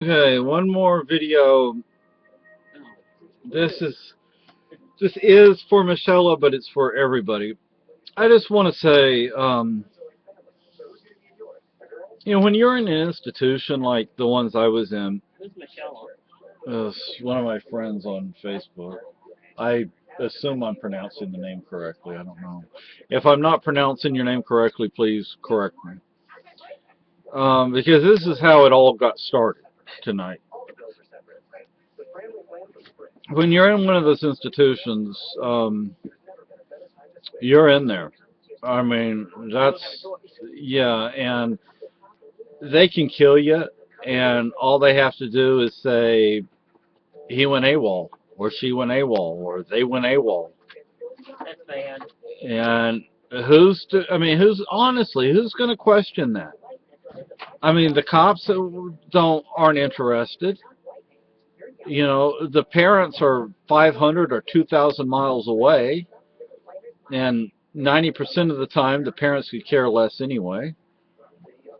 Okay, one more video. This is this is for Michelle, but it's for everybody. I just want to say, when you're in an institution like the ones I was in, one of my friends on Facebook. I assume I'm pronouncing the name correctly. I don't know. If I'm not pronouncing your name correctly, please correct me. Because this is how it all got started tonight. When you're in one of those institutions, you're in there. I mean, yeah, and they can kill you, and all they have to do is say, he went AWOL, or she went AWOL, or they went AWOL. That's bad. And who's going to question that? I mean, the cops aren't interested. The parents are 500 or 2,000 miles away, and 90% of the time the parents could care less anyway.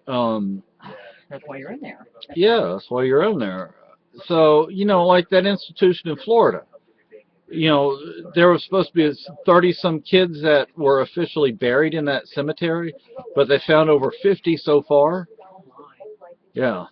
Um, That's why you're in there. yeah, that's why you're in there. So, like that institution in Florida. There were supposed to be 30 some kids that were officially buried in that cemetery, but they found over 50 so far. Yeah.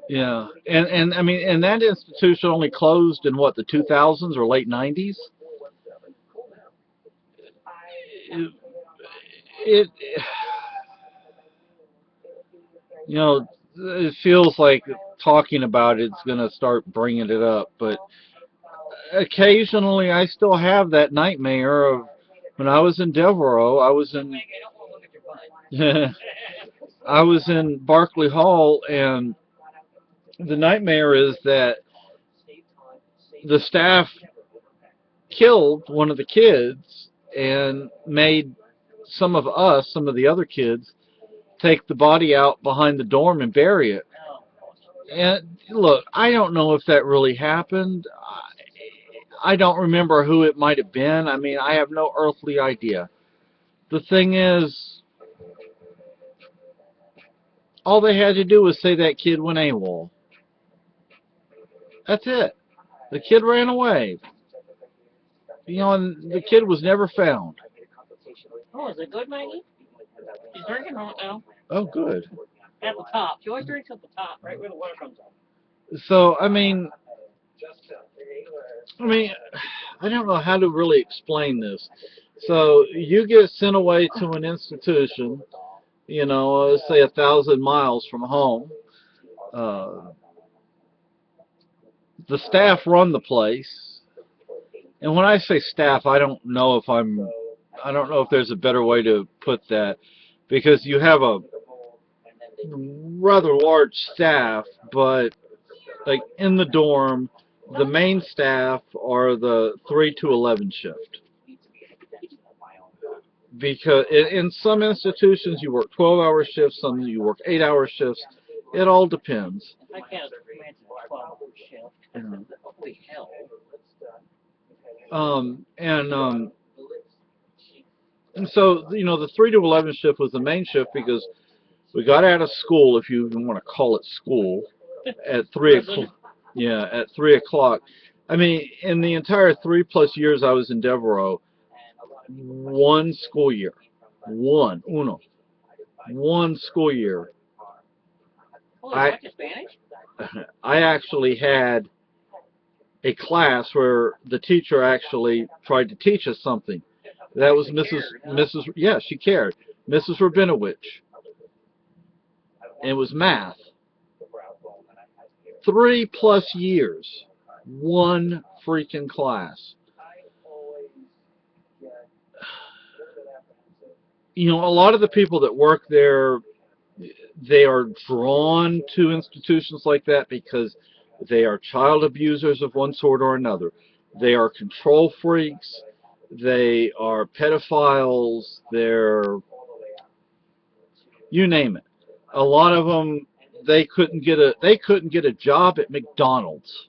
Yeah. And I mean, and that institution only closed in what, the 2000s or late 90s? It, it it feels like talking about it's going to start bringing it up, but occasionally I still have that nightmare of when I was in Devereaux. I was in Barkley Hall, and the nightmare is that the staff killed one of the kids and made some of the other kids, take the body out behind the dorm and bury it. And look, I don't know if that really happened. I don't remember who it might have been. I mean, I have no earthly idea. The thing is, all they had to do was say that kid went AWOL. That's it. The kid ran away. And the kid was never found. Oh, is it good, Maggie? She's drinking right now. Oh, good. At the top. She always drinks at the top, right where the water comes up. So, I don't know how to really explain this. So, you get sent away to an institution, let's say 1,000 miles from home. Uh, the staff run the place. And when I say staff, I don't know if there's a better way to put that, because you have a rather large staff, but like in the dorm, the main staff are the 3 to 11 shift. Because in some institutions you work 12-hour shifts, some you work 8-hour shifts. It all depends. I can't imagine 12 shift. Holy hell. And so, the 3 to 11 shift was the main shift because we got out of school, if you even want to call it school, at 3 o'clock. Yeah, at 3 o'clock. I mean, in the entire 3+ years I was in Devereaux, one school year, one school year, I I actually had a class where the teacher actually tried to teach us something. That was yeah, she cared. Mrs. Rabinowitz. It was math. 3+ years, one freaking class. A lot of the people that work there, they are drawn to institutions like that because they are child abusers of one sort or another. They are control freaks. They are pedophiles. They're, you name it. A lot of them, they couldn't get a job at McDonald's.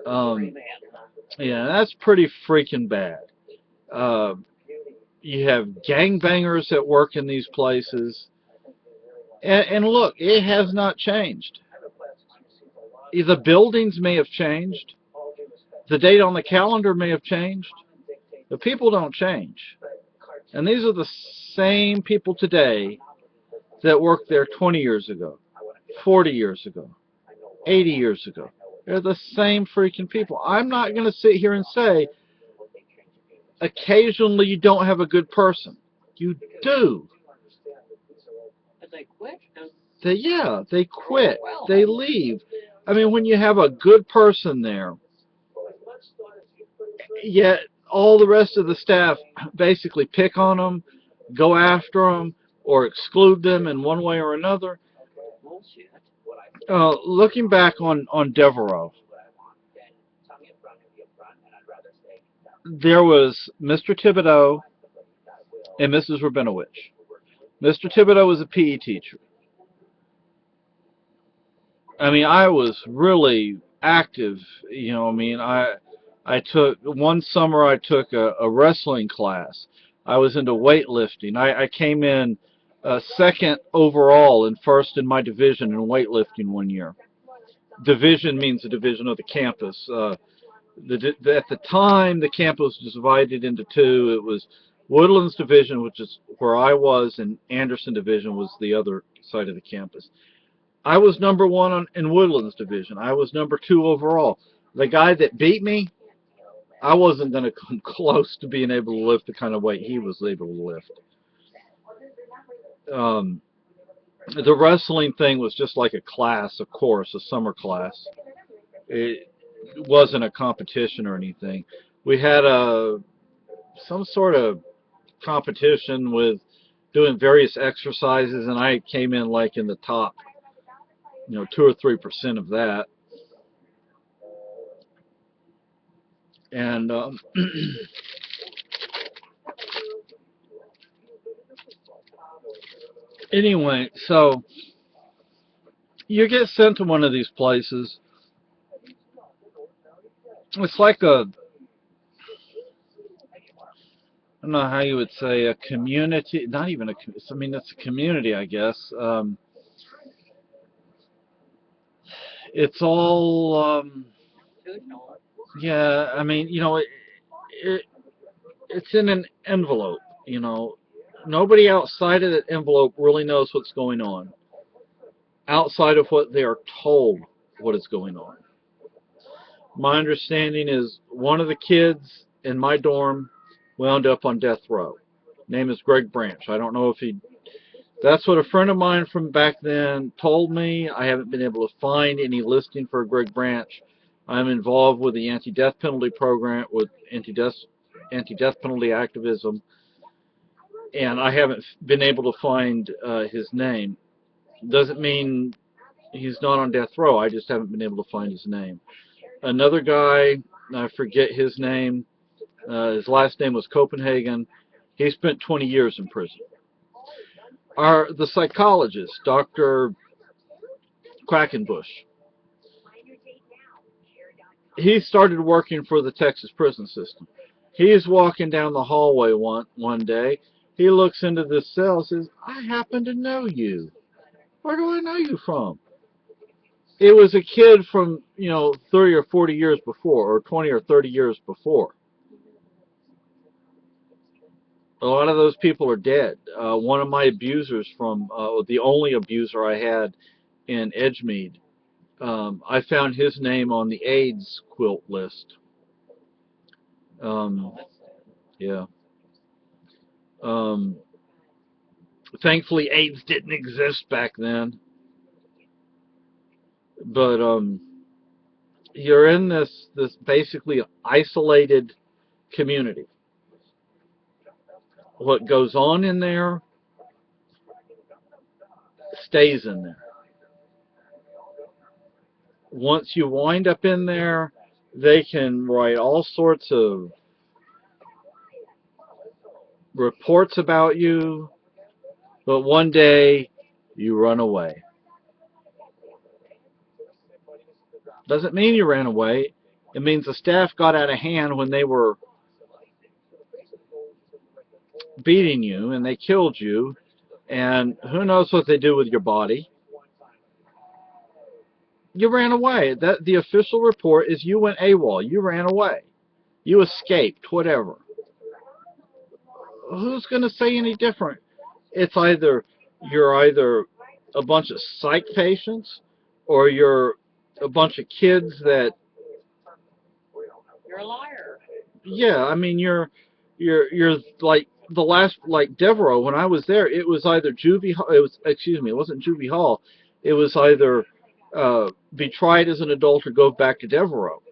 Yeah, that's pretty freaking bad. You have gangbangers that work in these places, And look, it has not changed. The buildings may have changed. The date on the calendar may have changed. The people don't change. And these are the same people today that worked there 20 years ago, 40 years ago, 80 years ago. They're the same freaking people. I'm not going to sit here and say occasionally you don't have a good person. You do. But they quit. They quit. They leave. I mean, when you have a good person there, yet all the rest of the staff basically pick on them, go after them, or exclude them in one way or another. Bullshit. Looking back on Devereaux, there was Mr. Thibodeau and Mrs. Rabinowitz. Mr. Thibodeau was a PE teacher. I mean, I was really active, you know. I mean, I took one summer. I took a wrestling class. I was into weightlifting. I came in second overall and first in my division in weightlifting one year. Division means the division of the campus. At the time, the campus was divided into two. It was Woodlands Division, which is where I was, and Anderson Division was the other side of the campus. I was number one in Woodlands Division. I was number two overall. The guy that beat me, I wasn't going to come close to being able to lift the kind of weight he was able to lift. The wrestling thing was just like a class, a course, a summer class. It wasn't a competition or anything. We had some sort of competition with doing various exercises, and I came in like in the top, 2 or 3% of that. And anyway, so you get sent to one of these places. It's like I don't know how you would say, a community, not even I mean, it's a community, I guess. It's all, yeah, I mean, it's in an envelope, Nobody outside of that envelope really knows what's going on, outside of what they are told what is going on. My understanding is one of the kids in my dorm wound up on death row. Name is Greg Branch. I don't know if that's what a friend of mine from back then told me. I haven't been able to find any listing for Greg Branch. I'm involved with the anti-death penalty program, with anti-death penalty activism, and I haven't been able to find his name. Doesn't mean he's not on death row. I just haven't been able to find his name. Another guy, I forget his name. His last name was Copenhagen. He spent 20 years in prison. The psychologist, Dr. Quackenbush, he started working for the Texas prison system. He's walking down the hallway one day. He looks into this cell and says, "I happen to know you. Where do I know you from?" It was a kid from, 30 or 40 years before, or 20 or 30 years before. A lot of those people are dead. One of my abusers the only abuser I had in Edgemead, I found his name on the AIDS quilt list. Yeah. Thankfully, AIDS didn't exist back then. But you're in this basically isolated community. What goes on in there stays in there. Once you wind up in there, they can write all sorts of reports about you, but one day you run away. Doesn't mean you ran away. It means the staff got out of hand when they were beating you and they killed you, And who knows what they do with your body. You ran away. That the official report is you went AWOL. You ran away. You escaped, whatever. Who's going to say any different? It's either you're either a bunch of psych patients or you're a bunch of kids that You're a liar. yeah, I mean you're like the last like Devereaux when I was there, it was either juvie it was excuse me, it wasn't juvie hall. It was either be tried as an adult or go back to Devereaux.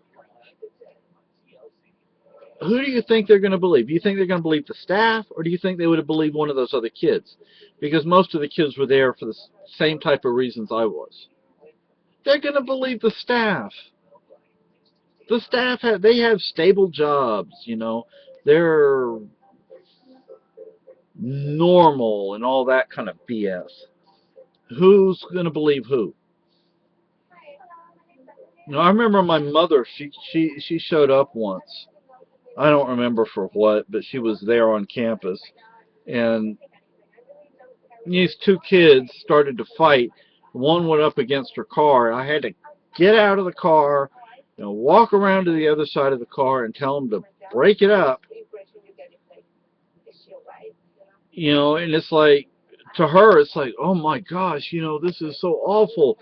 Who do you think they're going to believe? Do you think they're going to believe the staff, or do you think they would have believed one of those other kids? Because most of the kids were there for the same type of reasons I was. They're going to believe the staff. The staff they have stable jobs, you know. They're normal and all that kind of BS. Who's going to believe who? You know, I remember my mother. She showed up once. I don't remember for what, but she was there on campus, and these two kids started to fight. One went up against her car, and I had to get out of the car, you know, walk around to the other side of the car and tell them to break it up. You know, and it's like, to her, it's like, oh my gosh, you know, this is so awful.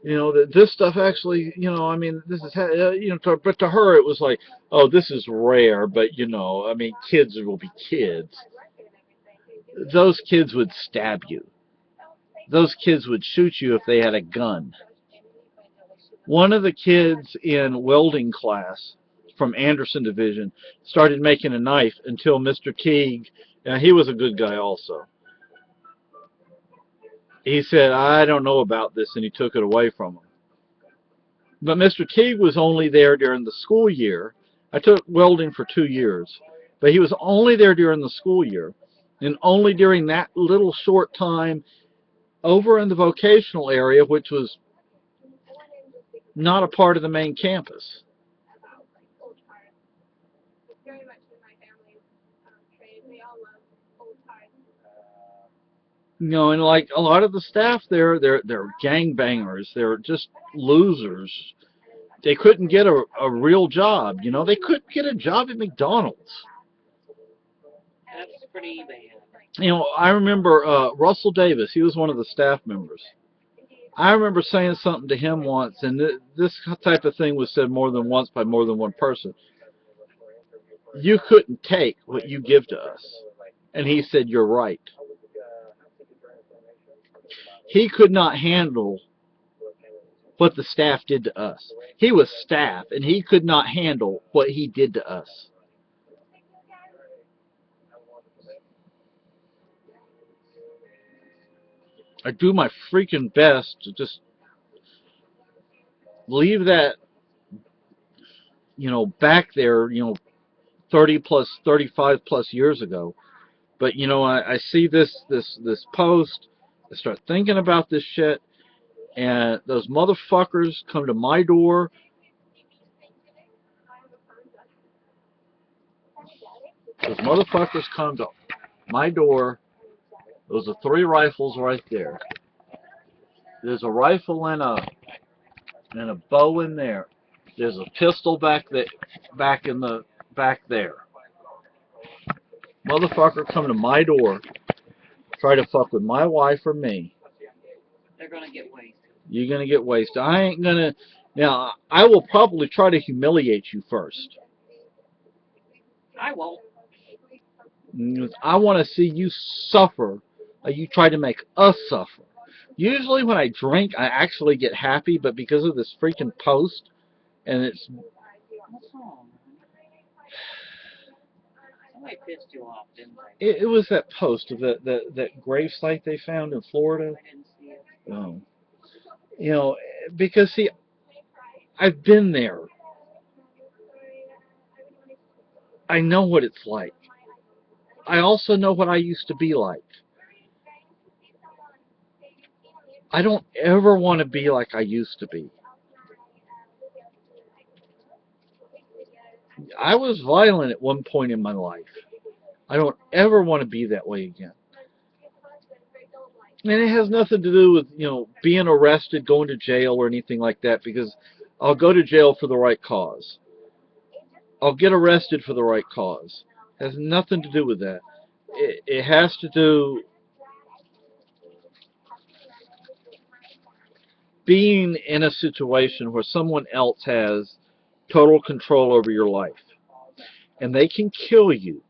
You know, that this stuff actually, you know, I mean, this is, you know, but to her it was like, oh, this is rare, but, you know, I mean, kids will be kids. Those kids would stab you. Those kids would shoot you if they had a gun. One of the kids in welding class from Anderson Division started making a knife until Mr. Teague, he was a good guy also. He said, I don't know about this, and he took it away from him. But Mr. Teague was only there during the school year. I took welding for 2 years, but he was only there during the school year, and only during that little short time over in the vocational area, which was not a part of the main campus. You know, and like a lot of the staff there, they're gangbangers. They're just losers. They couldn't get a real job. You know, they couldn't get a job at McDonald's. That's pretty bad. You know, I remember Russell Davis. He was one of the staff members. I remember saying something to him once, and this type of thing was said more than once by more than one person. You couldn't take what you give to us. And he said, you're right. He could not handle what the staff did to us. He was staff, and he could not handle what he did to us. I do my freaking best to just leave that, you know, back there, you know, 30 plus, 35 plus years ago. But, you know, I see this post, I start thinking about this shit, and those motherfuckers come to my door. Those motherfuckers come to my door. Those are 3 rifles right there. There's a rifle and a bow in there. There's a pistol back there. Motherfucker come to my door, try to fuck with my wife or me. They're gonna get wasted. You're gonna get wasted. I ain't gonna. Now I will probably try to humiliate you first. I won't. I want to see you suffer, like you try to make us suffer. Usually when I drink, I actually get happy, but because of this freaking post, and it's... What's wrong? Somebody pissed you off, didn't they? It was that post of that grave site they found in Florida. I didn't see it. You know, because see, I've been there. I know what it's like. I also know what I used to be like. I don't ever want to be like I used to be. I was violent at one point in my life. I don't ever want to be that way again. And it has nothing to do with, being arrested, going to jail, or anything like that, because I'll go to jail for the right cause. I'll get arrested for the right cause. It has nothing to do with that. It has to do being in a situation where someone else has total control over your life. And they can kill you.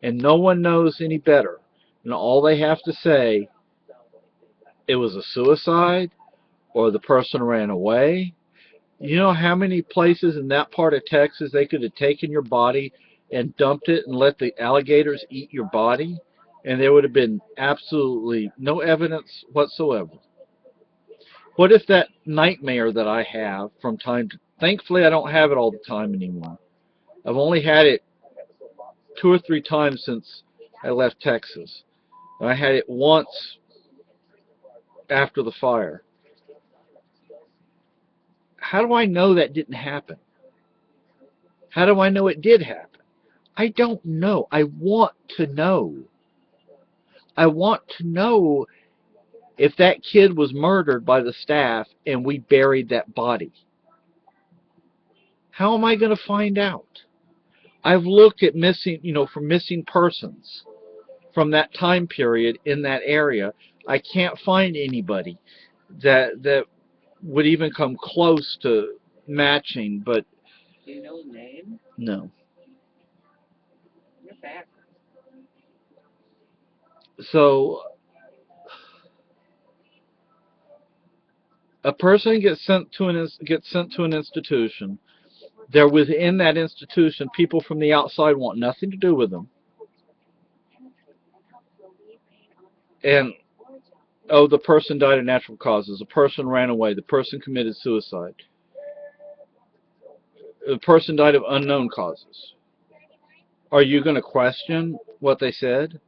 And no one knows any better. And all they have to say, it was a suicide, or the person ran away. You know how many places in that part of Texas they could have taken your body and dumped it and let the alligators eat your body? And there would have been absolutely no evidence whatsoever. What if that nightmare that I have from time to... Thankfully, I don't have it all the time anymore. I've only had it 2 or 3 times since I left Texas. And I had it once after the fire. How do I know that didn't happen? How do I know it did happen? I don't know. I want to know. I want to know if that kid was murdered by the staff and we buried that body. How am I going to find out? I've looked at missing, for missing persons from that time period in that area. I can't find anybody that would even come close to matching, but Do you know his name? no. You're back. So a person gets sent to an institution. They're within that institution. People from the outside want nothing to do with them. And oh, the person died of natural causes. The person ran away. The person committed suicide. The person died of unknown causes. Are you going to question what they said?